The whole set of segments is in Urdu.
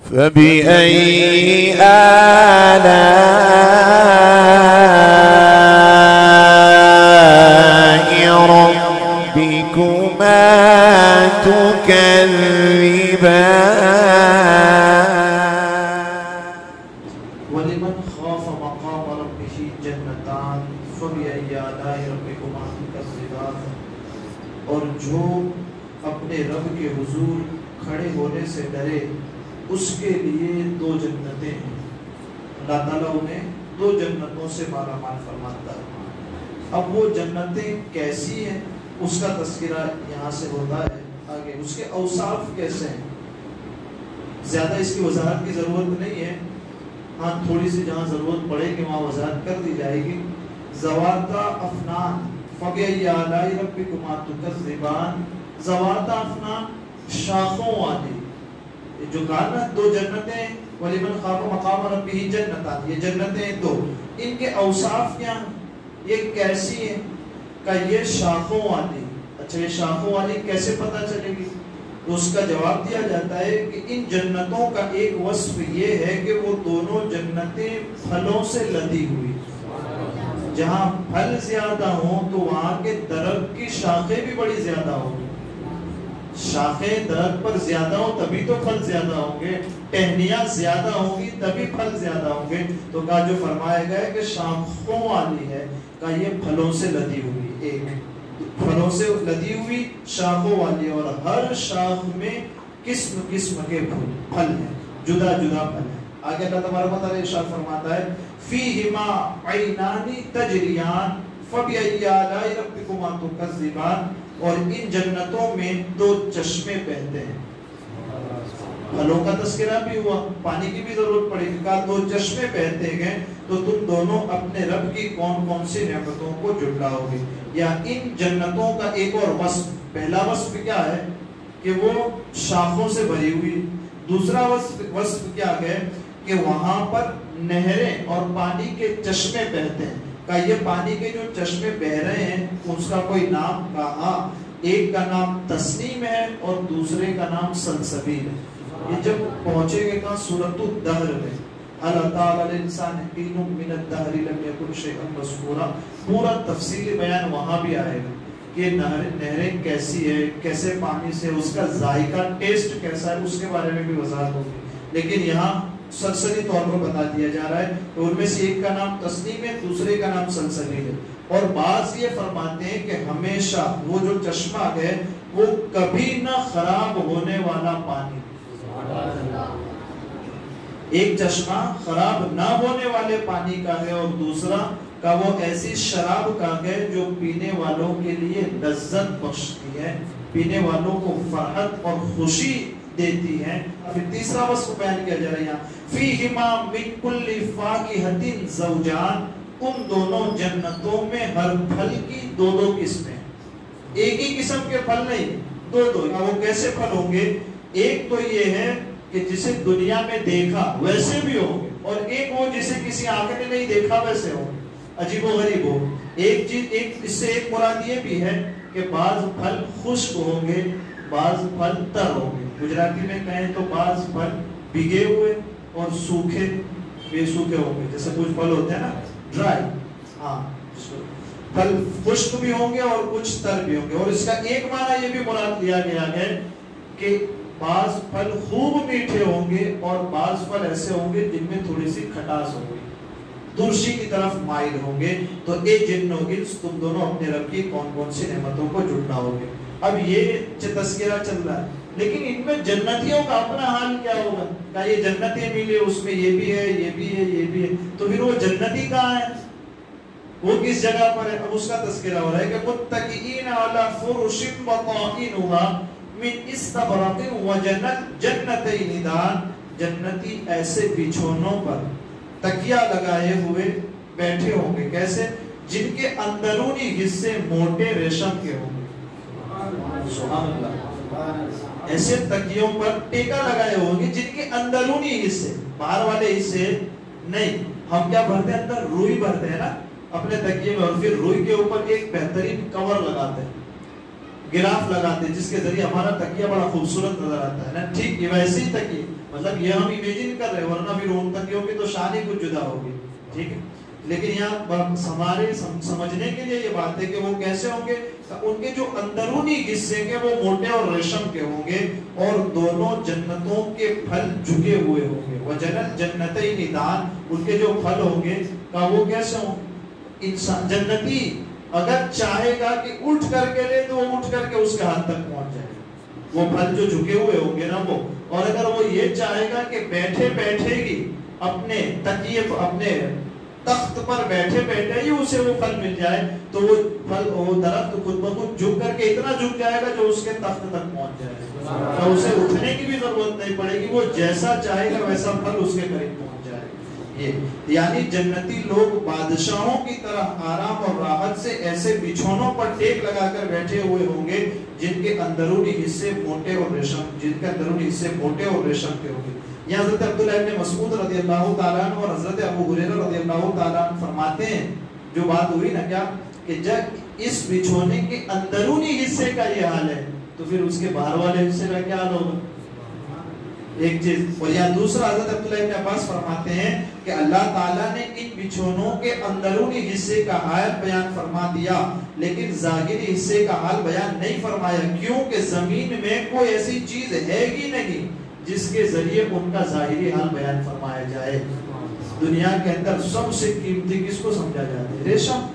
فبأي آلاء ربكما تكذبان وَلِمَنْ خَافَ مَقَامَ رَبِّهِ جَنَّتَانِ فَبِأَيِّ آلَاءِ رَبِّكُمَا تُكَذِّبَانِ۔ اور جو اپنے رب کے حضور کھڑے ہونے سے ڈرے اس کے لیے دو جنتیں ہیں۔ اللہ تعالیٰ انہیں دو جنتوں سے مالا مال فرماتا ہے۔ اب وہ جنتیں کیسی ہیں اس کا تذکرہ یہاں سے ہوتا ہے آگے۔ اس کے اوصاف کیسے ہیں زیادہ اس کی وضاحت کی ضرورت نہیں ہے، ہاں تھوڑی سی جہاں ضرورت پڑے گی وہاں وضاحت کر دی جائے گی۔ ذواتا افنان فبأي آلاء ربكما تكذبان۔ ذواتا افنان شاخوں والی، جو کہا نا دو جنتیں، وَلِمَنْ خَافَ مَقَامَ رَبِّهِ جَنَّتَانِ، یہ جنتیں دو، ان کے اوصاف کیا ہیں، یہ کیسی ہیں؟ کہ یہ شاخوں والی۔ اچھا یہ شاخوں والی کیسے پتہ چلے گی؟ تو اس کا جواب دیا جاتا ہے کہ ان جنتوں کا ایک وصف یہ ہے کہ وہ دونوں جنتیں پھلوں سے لدی ہوئی، جہاں پھل زیادہ ہوں تو وہاں کے درخت کی شاخیں بھی بڑی زیادہ ہوں، شاخیں درخت پر زیادہ ہوں تبھی تو پھل زیادہ ہوں گے، ٹہنیاں زیادہ ہوں گی تبھی پھل زیادہ ہوں گے۔ تو کہا جو فرمایا گیا ہے کہ شاخوں والی ہے، کہ یہ پھلوں سے لدی ہوئی، ایک پھلوں سے لدی ہوئی شاخوں والی، اور ہر شاخ میں قسم قسم کے پھل ہیں، جدا جدا پھل ہیں۔ آگے اللہ تبارک و تعالیٰ ارشاد فرماتا ہے فیہما عینان تجریان فبأی آلاء ربکما تکذبان، اور ان جنتوں میں دو چشمے بہتے ہیں۔ پھلوں کا تذکرہ بھی ہوا، پانی کی بھی ضرورت پڑے گی، کہا دو چشمے بہتے گئے تو تم دونوں اپنے رب کی کون کون سی نعمتوں کو جھٹلاؤ گے۔ یا ان جنتوں کا ایک اور وصف، پہلا وصف کیا ہے کہ وہ شاخوں سے بھری ہوئی، دوسرا وصف کیا ہے کہ وہاں پر نہریں اور پانی کے چشمے بہتے ہیں۔ کہ یہ پانی کے جو چشمے بہ رہے ہیں اس کا کوئی نام کہا، ایک کا نام تسنیم ہے اور دوسرے کا نام سلسبیل ہے۔ یہ جب پہنچے گے کہاں سورۃ الدہر میں، اللہ تعالی الانسان حین من الدہر لم یکن شیئا مذکورا، پورا تفصیلی بیان وہاں بھی آئے گا کہ نہریں کیسی ہے، کیسے پانی سے، اس کا ذائقہ ٹیسٹ کیسا ہے، اس کے بارے میں بھی وضاحت ہوگی۔ لیکن یہاں سلسلی طور پر بتا دیا جا رہا ہے کہ ان میں سے ایک کا نام تسنیم ہے، دوسرے کا نام سلسبیل ہے۔ اور بعض یہ فرماتے ہیں کہ ہمیشہ وہ جو چشمہ ہے وہ کبھی نہ خراب ہونے والا پانی، ایک چشمہ خراب نہ ہونے والے پانی کا ہے، اور دوسرا کا وہ ایسی شراب کا ہے جو پینے والوں کے لیے لذت بخشتی ہے، پینے والوں کو فرحت اور خوشی دیتی ہے۔ پھر تیسرا وصف بیان کیا جا رہا ہے یہاں فیہما من کل فاکہۃ زوجان، ان دونوں جنتوں میں ہر پھل کی دو دو قسمیں، ایک ہی قسم کے پھل نہیں، دو دو۔ وہ کیسے پھل ہوں گے؟ ایک تو یہ ہے کہ جسے دنیا میں دیکھا ویسے بھی ہوں گے، اور ایک وہ جسے کسی آنکھ نے نہیں دیکھا ویسے ہوں گے، عجیب و غریب ہو۔ ایک چیز اس سے ایک مراد یہ بھی ہے کہ بعض پھل خشک ہوں گے، بعض پھل تر ہوں گے۔ گجراتی میں کہیں تو بعض پھل بھیگے ہوئے اور سوکھے بے سوکھے ہوں گے، جیسے کچھ پھل ہوتے ہیں نا ڈرائی، ہاں پھل خشک بھی ہوں گے اور کچھ تر بھی ہوں گے۔ اور اس کا ایک معنی یہ بھی مراد لیا گیا ہے کہ بعض پھل خوب میٹھے ہوں گے اور بعض پھل ایسے ہوں گے جن میں تھوڑی سی کھٹاس ہوگی، ترشی کی طرف مائل ہوں گے۔ تو اے جن و انس، تم دونوں اپنے رب کی کون کون سی نعمتوں کو جھٹلاؤ گے۔ اب یہ تذکرہ چل رہا ہے، لیکن ان میں جنتیوں کا اپنا حال کیا ہوگا؟ کہ یہ جنتیں ملے، اس میں یہ بھی ہے، یہ بھی ہے، یہ بھی ہے، تو پھر وہ جنتی کہاں ہے، وہ کس جگہ پر ہے؟ اب اس کا تذکرہ ہو رہا ہے کہ متکئین علی فرش بطائنها من استبرق وجنتین دان، جنتی ایسے بچھونوں پر تکیہ لگائے ہوئے بیٹھے ہوں گے، کیسے؟ جن کے اندرونی حصے موٹے ریشم کے ہوں گے، سبحان اللہ، ایسے تکیوں پر ٹیکا لگائے ہوں گے جن کے اندرونی حصے، باہر والے حصے نہیں۔ ہم کیا بھرتے ہیں اندر؟ روئی بھرتے ہیں نا اپنے تکیے میں، اور پھر روئی کے اوپر ایک بہترین کور لگاتے ہیں، گلاف لگاتے ہیں، جس کے ذریعے ہمارا تکیہ بڑا خوبصورت نظر آتا ہے نا۔ ٹھیک یہ ویسے ہی تکیے، مطلب یہ ہم امیجن کر رہے ہیں، ورنہ پھر ان تکیوں کی تو شان ہی کچھ جدا ہوگی، ٹھیک ہے. لیکن یہاں ہمارے سمجھنے کے لیے یہ بات ہے کہ وہ کیسے ہوں گے، ان کے جو اندرونی حصے کے وہ موٹے اور ریشم کے ہوں گے، اور دونوں جنتوں کے پھل جھکے ہوئے ہوں گے. وَجَنَتْ جَنَّتَيْنِ دَانٍ، ان کے جو پھل ہوں گے وہ کیسے ہوں گے؟ انسان جنتی اگر چاہے گا کہ اٹھ کر کے لے تو وہ اٹھ کر کے اس کے ہاتھ تک پہنچ جائے گا، وہ پھل جو جھکے ہوئے ہوں گے نا وہ. اور اگر وہ یہ چاہے گا کہ بیٹھے بیٹھے ہی اپنے تکیے اپنے تخت پر بیٹھے بیٹھے ہی اسے وہ پھل مل جائے تو وہ پھل وہ درخت خود بخود جھک کر کے اتنا جھک جائے گا جو اس کے تخت تک پہنچ جائے گا، تو اسے اٹھنے کی بھی ضرورت نہیں پڑے گی، وہ جیسا چاہے گا ویسا پھل اس کے قریب پہنچ جائے گا. یہ یعنی جنتی لوگ بادشاہوں کی طرح آرام اور راحت سے ایسے بچھونوں پر ٹیک لگا کر بیٹھے ہوئے ہوں گے جن کے اندرونی حصے موٹے اور ریشم کے ہوں گے. یہاں حضرت عبداللہ ابن مسعود رضی اللہ تعالیٰ عنہ اور حضرت ابو ہریرہ رضی اللہ تعالیٰ عنہ فرماتے ہیں، جو بات ہوئی نا کیا کہ جب اس بچھونے کے اندرونی حصے کا یہ حال ہے تو پھر اس کے باہر والے حصے کا کیا حال ہوگا؟ ایک چیز. اور یہاں دوسرا حضرت عبداللہ ابن عباس فرماتے ہیں کہ اللہ تعالیٰ نے ان بچھونوں کے اندرونی حصے کا حال بیان فرما دیا لیکن ظاہری حصے کا حال بیان نہیں فرمایا، کیونکہ زمین میں کوئی ایسی چیز ہے ہی نہیں جس کے ذریعے ان کا ظاہری حال بیان فرمایا جائے. دنیا کے اندر سب سے قیمتی کس کو سمجھا جاتا ہے؟ ریشم،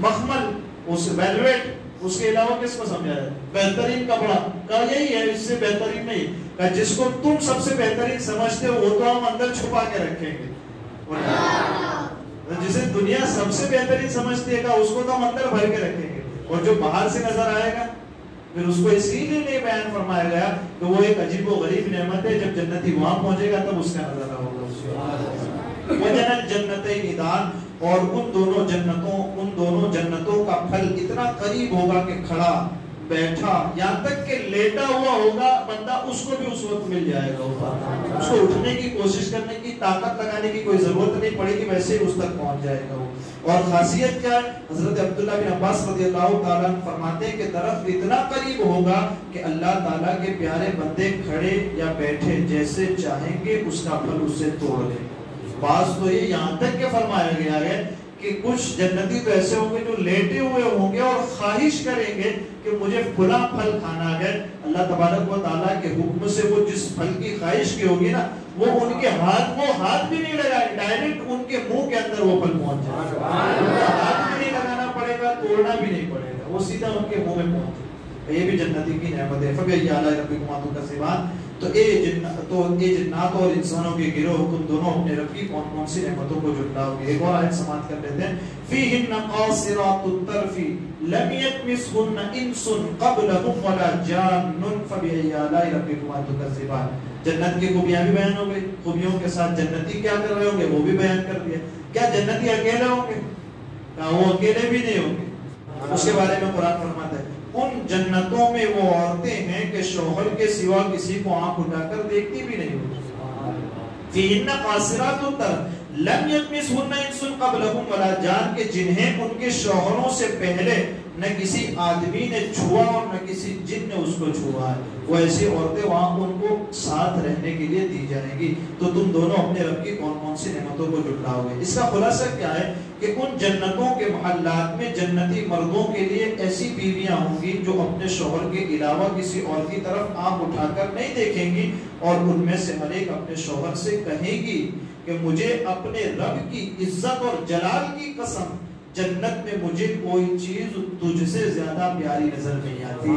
مخمل، اس ویلویٹ، اس کے علاوہ کس کو سمجھا جاتا ہے؟ بہترین کپڑا. کہا یہی ہے، اس سے بہترین نہیں. کہا جس کو تم سب سے بہترین سمجھتے ہو وہ تو ہم اندر چھپا کے رکھیں گے، جسے دنیا سب سے بہترین سمجھتی ہے کہ اس کو تو ہم اندر بھر کے رکھیں گے، اور جو باہر سے نظر آئے گا پھر اس کو اس لیے نہیں بیان فرمایا گیا کہ وہ ایک عجیب و غریب نعمت ہے، جب جنتی وہاں پہنچے گا تب اس کا نظارہ ہوگا. وَجَنَتْ جَنَّتَيْنِ دَانٍ، اور ان دونوں جنتوں کا پھل اتنا قریب ہوگا کہ کھڑا بیٹھا یہاں تک کہ لیٹا ہوا ہوگا بندہ اس کو بھی اس وقت مل جائے گا، اس کو اٹھنے کی کوشش کرنے کی طاقت لگانے کی کوئی ضرورت نہیں پڑے گی، ویسے ہی اس تک پہنچ جائے گا. اور خاصیت کیا ہے؟ حضرت عبداللہ بن عباس رضی اللہ تعالیٰ عنہ فرماتے ہیں کہ درخت اتنا قریب ہوگا کہ اللہ تعالیٰ کے پیارے بندے کھڑے یا بیٹھے جیسے چاہیں گے اس کا پھل اس سے توڑ لیں. بعض تو یہ یہاں تک کہ فرمایا گیا ہے کہ کچھ جنتی تو ایسے ہوں گے جو لیٹے ہوئے ہوں گے اور خواہش کریں گے کہ مجھے فلاں پھل کھانا ہے، اللہ تبارک و تعالیٰ کے حکم سے وہ جس پھل کی خواہش کی ہوگی نا وہ ان کے ہاتھ بھی نہیں لگائے، ڈائریکٹ ان کے منہ کے اندر وہ پھل پہنچ جائے گا، ہاتھ بھی نہیں لگانا پڑے گا، توڑنا بھی نہیں پڑے گا، وہ سیدھا ان کے منہ میں پہنچ جائے گا. یہ بھی جنتی کی نعمت ہے. فَبِأَيِّ آلَاءِ رَبِّكُمَا تُكَذِّبَانِ. تو یہ جنات اور انسانوں کے گروہ تم دونوں اپنے رب کی کون کون سی نعمتوں کو جھٹلاؤ گے. ایک اور آیت سماعت کر لیتے ہیں. فِيهِنَّ قَاصِرَاتُ الطَّرْفِ لَمْ يَطْمِثْهُنَّ إِنسٌ قَبْلَهُمْ وَلَا جَانٌّ فَبِأَيِّ آلَاءِ رَبِّكُمَا تُكَذِّبَانِ. جنت کی خوبیاں بھی بیان ہو گئی، خوبیوں کے ساتھ جنتی کیا کر رہے ہوں گے وہ بھی بیان کر دیا. کیا جنتی اکیلے ہوں گے؟ وہ اکیلے بھی نہیں ہوں گے. اس کے بارے میں قرآن فرماتا ہے ان جنتوں میں وہ عورتیں ہیں کہ شوہر کے سوا کسی کو آنکھ اٹھا کر دیکھتی بھی نہیں ہوتی. فِيهِنَّ قَاصِرَاتُ الطَّرْفِ لَمْ يَطْمِثْهُنَّ إِنسٌ قَبْلَهُمْ وَلَا جَانٌ، کہ جنہیں ان کے شوہروں سے پہلے نہ کسی آدمی نے چھوا اور نہ کسی جن نے اس کو چھوا ہے، وہ ایسی عورتیں وہاں ان کو ساتھ رہنے کے لیے دی جائیں گی. تو تم دونوں اپنے رب کی کون کون سی نعمتوں کو جھٹلاؤ گے. اس کا خلاصہ کیا ہے کہ ان جنتوں کے محلات میں جنتی مردوں کے لیے ایسی بیویاں ہوں گی جو اپنے شوہر کے علاوہ کسی اور کی طرف آنکھ اٹھا کر نہیں دیکھیں گی، اور ان میں سے ہر ایک اپنے شوہر سے کہیں گی کہ مجھے اپنے رب کی عزت اور جلال کی قسم جنت میں مجھے کوئی چیز تجھ سے زیادہ پیاری نظر نہیں آتی.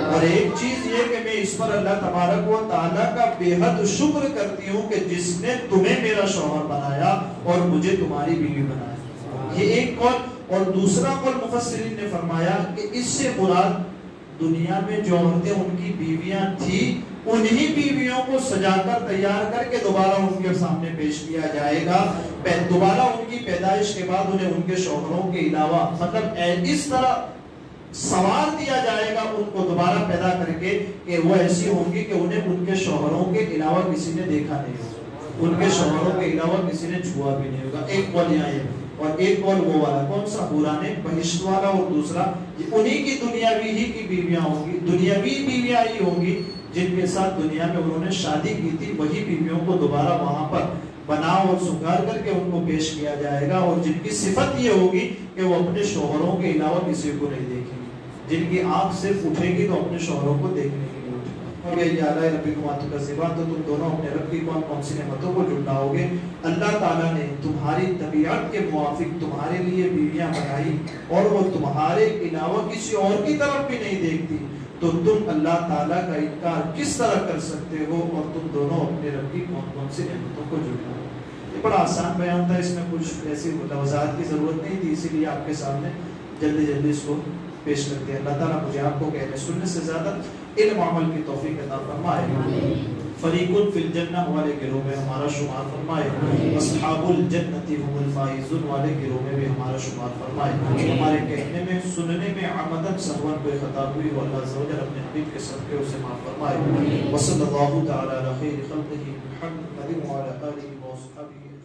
اور ایک چیز یہ کہ میں اس پر اللہ تبارک و تعالیٰ کا بے حد شکر کرتی ہوں کہ جس نے تمہیں میرا شوہر بنایا اور مجھے تمہاری بیوی بنایا. یہ ایک قول. اور دوسرا قول مفسرین نے فرمایا کہ اس سے مراد دنیا میں جو عورتیں ان کی بیویاں تھی انہی بیویوں کو سجا کر تیار کر کے دوبارہ ان کے سامنے پیش کیا جائے گا. دوبارہ ان کی پیدائش کے بعد انہیں ان کے شوہروں کے علاوہ مطلب اس طرح سوار دیا جائے گا ان کو دوبارہ پیدا کر کے کہ وہ ایسی ہوں گی کہ انہیں ان کے شوہروں کے علاوہ کسی نے دیکھا نہیں ہوگا، ان کے شوہروں کے علاوہ کسی نے چھوا بھی نہیں ہوگا. ایک قول یہاں ہے اور ایک قول وہ والا کون سا حورانے بہشت والا، اور دوسرا انہی کی دنیاوی ہی کی بیویاں ہوں گی، دنیاوی بیویاں ہی ہوں گی جن کے ساتھ دنیا میں انہوں نے شادی کی تھی وہی بیویوں کو دوبارہ وہاں پر بنا اور سنگار کر کے ان کو پیش کیا جائے گا، اور جن کی صفت یہ ہوگی کہ وہ اپنے شوہروں کے علاوہ کسی کو نہیں دیکھیں گے، جن کی آنکھ صرف اٹھے گی تو اپنے شوہروں کو دیکھنے کے لیے اٹھے گی۔ تو تم دونوں اپنے رب کی کون کون سی نعمتوں کو جھٹلاؤ گے؟ اللہ تعالیٰ نے تمہاری طبیعت کے موافق تمہارے لیے بیویاں بنائی اور وہ تمہارے علاوہ کسی اور کی طرف بھی نہیں دیکھتی، تو تم اللہ تعالیٰ کا انکار کس طرح کر سکتے ہو اور تم دونوں اپنے رب کی کون کون سی نعمتوں کو جھٹلاؤ؟ یہ بڑا آسان بیان تھا، اس میں کچھ ایسی وضاحت کی ضرورت نہیں تھی، اسی لیے آپ کے سامنے جلدی اس کو پیش کرتے ہیں۔ اللہ تعالیٰ مجھے آپ کو کہنے سننے سے زیادہ علم عمل کی توفیق عطا فرمائے۔ فریق فی الجنہ والے گروہ میں ہمارا شمار فرمائے، اصحاب الجنت هم الفائزون والے گروہ میں بھی ہمارا شمار فرمائے۔ ہمارے کہنے میں سننے میں عمدن سہون کوئی خطا ہوئی ہو اللہ عز و جل اپنے حبیب کے صدقے اسے معاف فرمائے۔ وصلی اللہ تعالی علی خیر خلقہ محمد وعلی آلہ وصحبہ